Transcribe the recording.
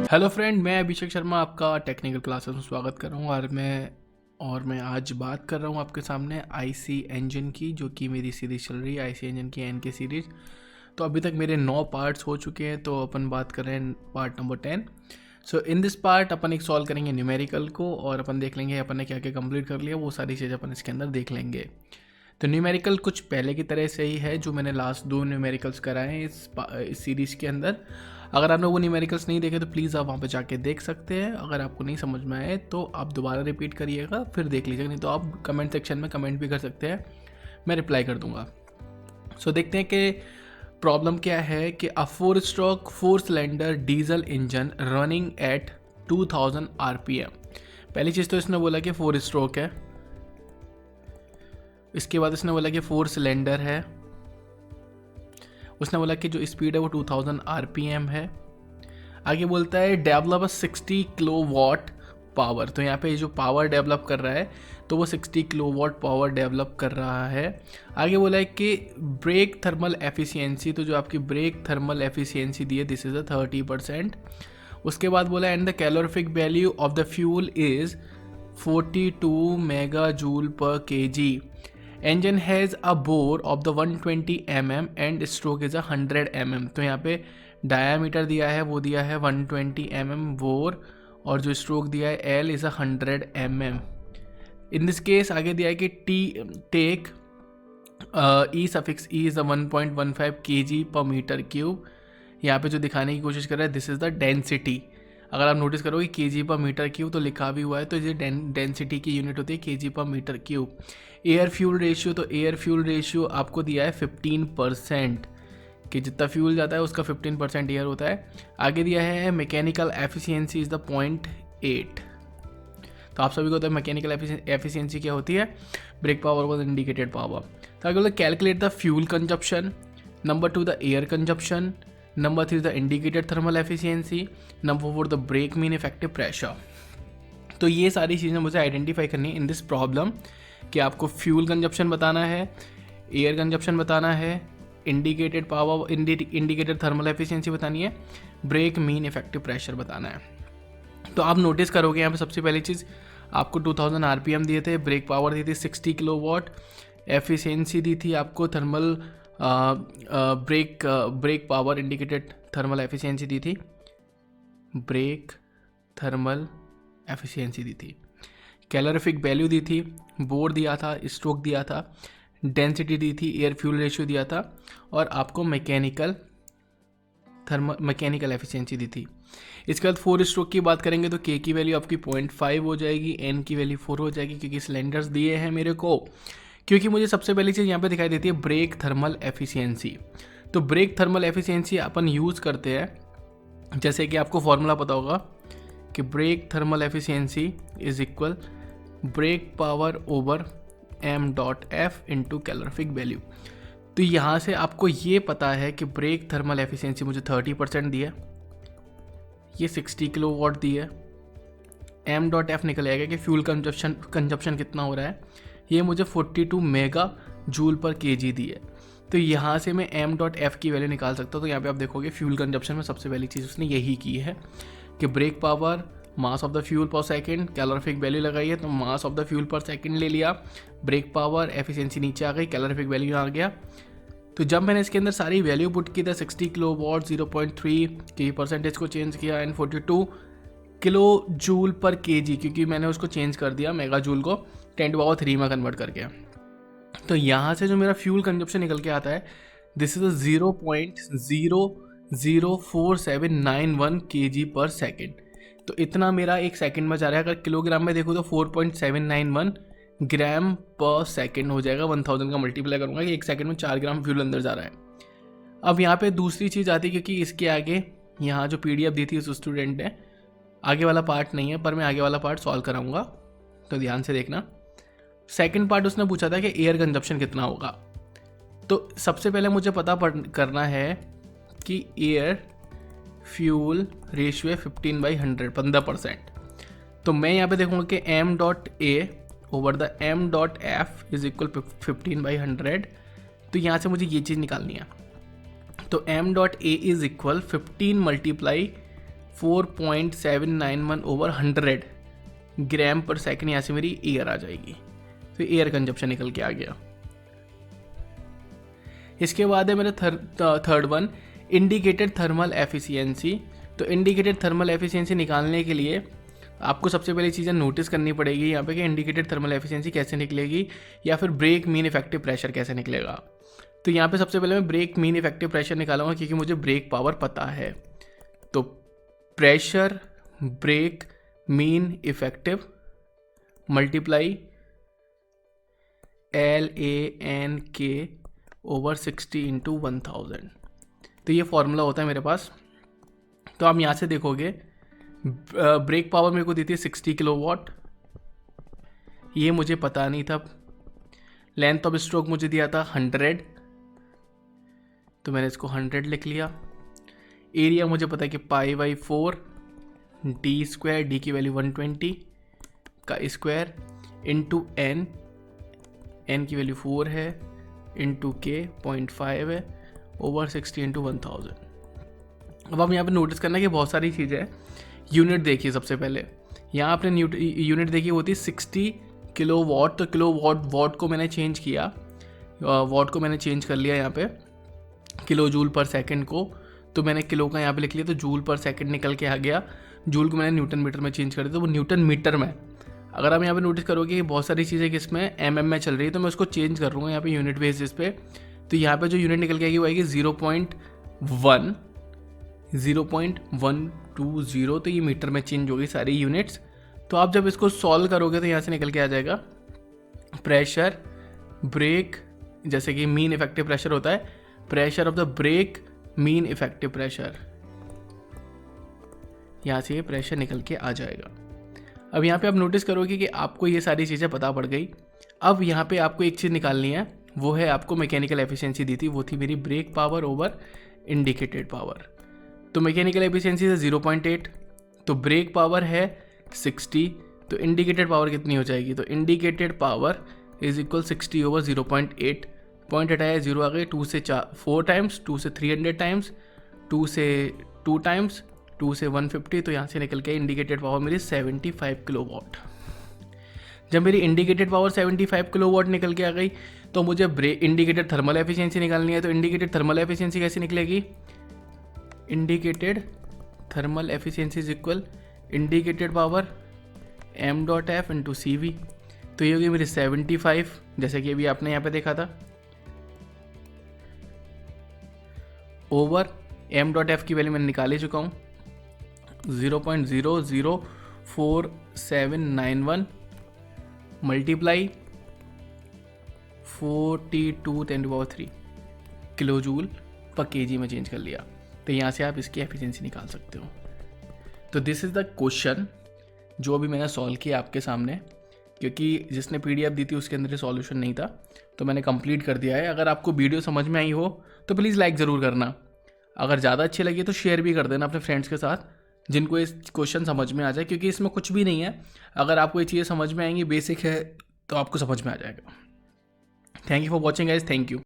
Hello friend, मैं अभिषेक शर्मा आपका technical classes में स्वागत कर रहा हूँ। और मैं आज बात कर रहा हूँ आपके सामने आईसी इंजन की, जो कि मेरी सीरीज़ चल रही है आईसी इंजन की एन के सीरीज़। तो अभी तक मेरे 9 पार्ट्स हो चुके हैं, तो अपन बात कर रहे हैं part number 10। So in this part अपन एक सॉल्व करेंगे न्यूमेरिकल को, और अपन देख लेंगे अपन ने क्या क्या कंप्लीट कर लिया, वो सारी चीज़ अपन इसके अंदर देख लेंगे। तो न्यूमेरिकल कुछ पहले की तरह से ही है जो मैंने लास्ट 2 न्यूमेरिकल्स कराए हैं इस सीरीज़ के अंदर। अगर आपने वो न्यूमेरिकल्स नहीं देखे तो प्लीज़ आप वहाँ पे जाके देख सकते हैं। अगर आपको नहीं समझ में आए तो आप दोबारा रिपीट करिएगा, फिर देख लीजिएगा, नहीं तो आप कमेंट सेक्शन में कमेंट भी कर सकते हैं, मैं रिप्लाई कर दूंगा। सो देखते हैं कि प्रॉब्लम क्या है कि अ 4 stroke 4 cylinder diesel engine running at 2000 RPM। पहली चीज़ तो इसने बोला कि 4 स्ट्रोक है, इसके बाद इसने बोला कि 4 सिलेंडर है, उसने बोला कि जो स्पीड है वो 2000 RPM है। आगे बोलता है डेवलप 60 किलोवाट पावर। तो यहाँ पे जो पावर डेवलप कर रहा है तो वो 60 किलोवाट पावर डेवलप कर रहा है। आगे बोला है कि ब्रेक थर्मल एफिशिएंसी, तो जो आपकी ब्रेक थर्मल एफिशिएंसी दी है दिस इज़ 30%। उसके बाद बोला and the calorific value of the fuel is 42 mega joule पर kg। Engine has a bore of the 120 mm and stroke is 100 mm। तो यहाँ पे डायामीटर दिया है, वो दिया है 120 mm बोर, और जो स्ट्रोक दिया है L is 100 mm। In this case आगे दिया है कि take E suffix E is 1.15 kg पर मीटर क्यूब। यहाँ पे जो दिखाने की कोशिश कर रहा है दिस इज़ द डेंसिटी। अगर आप नोटिस करोगे kg पर मीटर क्यूब तो लिखा भी हुआ है, तो ये डेंसिटी की यूनिट होती है kg पर meter cube. Air fuel ratio, तो एयर फ्यूल रेशियो आपको दिया है 15%, कि जितना फ्यूल जाता है उसका 15% एयर होता है। आगे दिया है मैकेनिकल एफिशिएंसी इज़ द 0.8। तो आप सभी को तो मैकेनिकल एफिशिएंसी क्या होती है, brake power was indicated power. तो आगे बोला calculate the fuel consumption, number 2 the air consumption, number 3 the indicated thermal efficiency, number 4 the brake mean effective pressure. तो ये सारी चीज़ें मुझे आइडेंटिफाई करनी है इन दिस प्रॉब्लम, कि आपको फ्यूल कंजप्शन बताना है, एयर कंजप्शन बताना है, indicated power indicated thermal efficiency बतानी है, ब्रेक मीन इफेक्टिव प्रेशर बताना है। तो आप नोटिस करोगे यहाँ पे सबसे पहली चीज़ आपको 2000 RPM दिए थे, ब्रेक पावर दी थी 60 किलोवाट, एफिशिएंसी दी थी आपको thermal brake power indicated thermal efficiency दी थी, ब्रेक थर्मल एफिशिएंसी दी थी, कैलोरीफिक वैल्यू दी थी, बोर दिया था, स्ट्रोक दिया था, डेंसिटी दी थी, एयर फ्यूल रेशियो दिया था, और आपको मैकेनिकल एफिशिएंसी दी थी। इसके बाद 4 स्ट्रोक की बात करेंगे तो के की वैल्यू आपकी 0.5 हो जाएगी, एन की वैल्यू 4 हो जाएगी, क्योंकि सिलेंडर्स दिए हैं मेरे को। क्योंकि मुझे सबसे पहली चीज़ यहाँ पे दिखाई देती है ब्रेक थर्मल एफिशिएंसी। तो ब्रेक थर्मल एफिशिएंसी अपन यूज़ करते हैं, जैसे कि आपको फॉर्मूला पता होगा कि brake thermal efficiency is equal brake power over m.f into calorific value. तो यहाँ से आपको ये पता है कि ब्रेक थर्मल एफिशिएंसी मुझे 30% दी है, ये 60 किलोवाट दी है, m.f निकल आएगा कि फ्यूल कंजप्शन कितना हो रहा है, ये मुझे 42 मेगा जूल पर kg दी है। तो यहाँ से मैं m.f की वैल्यू निकाल सकता हूँ। तो यहाँ पे आप देखोगे फ्यूल कंजप्शन में सबसे पहली चीज़ उसने यही की है कि brake power mass of the fuel पर सेकंड, कैलोरीफिक वैल्यू लगाई है तो मास ऑफ द फ्यूल पर सेकंड ले लिया, ब्रेक पावर एफिशिएंसी नीचे आ गई, कैलोरीफिक वैल्यू आ गया। तो जब मैंने इसके अंदर सारी वैल्यू पुट की था 60 किलोवाट 0.3 की परसेंटेज को चेंज किया एंड 42 किलो जूल पर kg, क्योंकि मैंने उसको चेंज कर दिया मेगा जूल को 10⁻³ में कन्वर्ट करके। तो यहाँ से जो मेरा फ्यूल कंजप्शन निकल के आता है दिस इज 0.00471 kg पर सेकेंड। तो इतना मेरा एक सेकंड में जा रहा है। अगर किलोग्राम में देखो तो 4.791 ग्राम पर सेकंड हो जाएगा। 1000 का मल्टीप्लाई करूँगा कि एक सेकंड में 4 ग्राम फ्यूल अंदर जा रहा है। अब यहाँ पे दूसरी चीज़ आती है, क्योंकि इसके आगे यहाँ जो PDF दी थी उस स्टूडेंट ने, आगे वाला पार्ट नहीं है पर मैं आगे वाला पार्ट सॉल्व कराऊंगा, तो ध्यान से देखना। सेकंड पार्ट उसने पूछा था कि एयर कंजप्शन कितना होगा। तो सबसे पहले मुझे पता करना है कि एयर फ्यूल रेशियो है 15/100, 15%। तो मैं यहाँ पे देखूंगा कि m.a over the m.f is equal 15/100। तो यहाँ से मुझे ये चीज़ निकालनी है। तो m.a is equal 15 multiply 4.791 over 100 ग्राम पर सेकंड यहाँ से मेरी एयर आ जाएगी। तो एयर कंजप्शन निकल के आ गया। इसके बाद है मेरा third one, indicated thermal efficiency. तो इंडिकेटेड थर्मल एफिशिएंसी निकालने के लिए आपको सबसे पहले चीज़ें नोटिस करनी पड़ेगी यहाँ पे कि इंडिकेटेड थर्मल एफिशिएंसी कैसे निकलेगी या फिर ब्रेक मीन इफेक्टिव प्रेशर कैसे निकलेगा। तो यहाँ पे सबसे पहले मैं ब्रेक मीन इफेक्टिव प्रेशर निकालूंगा क्योंकि मुझे ब्रेक पावर पता है। तो pressure brake mean effective multiply LANK over 60 into 1000। तो ये फॉर्मूला होता है मेरे पास। तो आप यहाँ से देखोगे ब्रेक पावर मेरे को दी थी 60 किलोवाट, ये मुझे पता नहीं था। लेंथ ऑफ स्ट्रोक मुझे दिया था 100, तो मैंने इसको 100 लिख लिया। एरिया मुझे पता है कि π/4 d स्क्वायर, डी की वैल्यू 120 का स्क्वायर इंटू n की वैल्यू 4 है, इंटू k 0.5 है, ओवर 60 इंटू 1000। अब आप यहाँ पे नोटिस करना कि बहुत सारी चीज़ें हैं। यूनिट देखिए, सबसे पहले यहाँ आपने यूनिट देखी होती 60 किलोवाट। तो किलोवाट को मैंने चेंज किया, वाट को मैंने चेंज कर लिया यहाँ पे किलो जूल पर सेकंड को। तो मैंने किलो का यहाँ पे लिख लिया, तो जूल पर सेकंड निकल के आ गया। जूल को मैंने न्यूटन मीटर में चेंज कर दिया, तो वो न्यूटन मीटर में। अगर आप यहाँ पे नोटिस करोगे कि बहुत सारी चीज़ें किसमें mm में चल रही है, तो मैं उसको चेंज कर लूँगा यहाँ पे यूनिट बेसिस पे। तो यहाँ पे जो यूनिट निकल के आएगी वो आएगी 0.120। तो ये मीटर में चेंज होगी सारी यूनिट्स। तो आप जब इसको सॉल्व करोगे तो यहाँ से निकल के आ जाएगा प्रेशर ब्रेक, जैसे कि मीन इफेक्टिव प्रेशर होता है, pressure of the brake mean effective pressure. यहाँ से ये प्रेशर निकल के आ जाएगा। अब यहाँ पे आप नोटिस करोगे कि आपको ये सारी चीज़ें पता पड़ गई। अब यहाँ पे आपको एक चीज़ निकालनी है, वो है आपको मैकेनिकल एफिशिएंसी दी थी, वो थी मेरी brake power over indicated power. तो मैकेनिकल एफिशिएंसी है 0.8, तो ब्रेक पावर है 60, तो इंडिकेटेड पावर कितनी हो जाएगी? तो indicated power is equal 60 over 0.8। Point हटाया, 0 आ गए, 2 से 4 टाइम्स, 2 से 300 टाइम्स, 2 से 2 टाइम्स, 2 से 150। तो यहाँ से निकल के इंडिकेटेड पावर मेरी 75 किलोवाट। जब मेरी इंडिकेटेड पावर 75 किलोवाट निकल के आ गई तो मुझे इंडिकेटेड थर्मल एफिशिएंसी निकालनी है। तो इंडिकेटेड थर्मल एफिशिएंसी कैसे निकलेगी? Indicated thermal efficiency is equal indicated power m.f into CV। तो ये होगी मेरी 75, जैसे कि अभी आपने यहाँ पे देखा था, ओवर m.f की वैल्यू मैंने निकाल ही चुका हूँ 0.0044791 मल्टीप्लाई 42×10⁻³ किलो जूल पर केजी में चेंज कर लिया। तो यहाँ से आप इसकी एफिशिएंसी निकाल सकते हो। तो दिस इज़ द क्वेश्चन जो अभी मैंने सॉल्व किया आपके सामने, क्योंकि जिसने PDF दी थी उसके अंदर सॉल्यूशन नहीं था, तो मैंने कंप्लीट कर दिया है। अगर आपको वीडियो समझ में आई हो तो प्लीज़ लाइक ज़रूर करना। अगर ज़्यादा अच्छी लगी तो शेयर भी कर देना अपने फ्रेंड्स के साथ, जिनको ये क्वेश्चन समझ में आ जाए, क्योंकि इसमें कुछ भी नहीं है। अगर आपको ये चीज़ें समझ में आएंगी, बेसिक है, तो आपको समझ में आ जाएगा। Thank you for watching guys, thank you.